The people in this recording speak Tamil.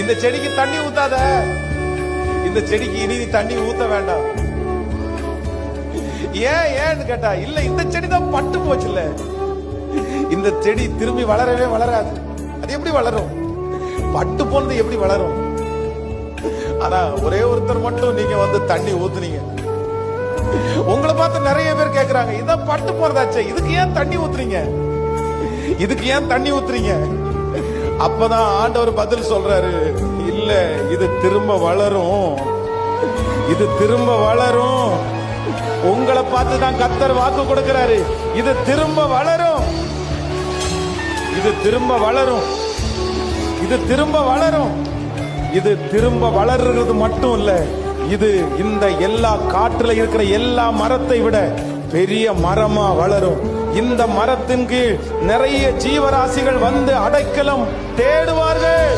இந்த செடிக்கு தண்ணி ஊத்தாத, இந்த செடிக்கு இனி நீ தண்ணி ஊத்த வேண்டாம். ஏன்னு கேட்டா, இல்ல இந்த செடி தான் பட்டு போச்சு, இல்ல இந்த செடி திரும்பி வளரவே வளராது. அது எப்படி வளரும்? பட்டு போனது எப்படி வளரும்? ஆனா ஒரே ஒருத்தர் மட்டும் நீங்க வந்து தண்ணி ஊத்துனீங்க. உங்களை பார்த்து நிறைய பேர் கேக்குறாங்க, இத பட்டு போறதாச்சே, இதுக்கு ஏன் தண்ணி ஊத்துறீங்க? இதுக்கு ஏன் தண்ணி ஊத்துறீங்க? அப்பதான் ஆண்டவர் பதில் சொல்றாரு, இல்ல இது திரும்ப வளரும், இது திரும்ப வளரும். உங்களை பார்த்து தான் கர்த்தர் வாக்கு கொடுக்கிறாரு, இது திரும்ப வளரும், இது திரும்ப வளரும், இது திரும்ப வளரும். இது திரும்ப வளர்றது மட்டும் இல்ல, இது இந்த எல்லா காற்றுல இருக்கிற எல்லா மரத்தை விட பெரிய மரமா வளரும். இந்த மரத்தின் கீழ் நிறைய ஜீவராசிகள் வந்து அடைக்கலம் தேடுவார்கள்.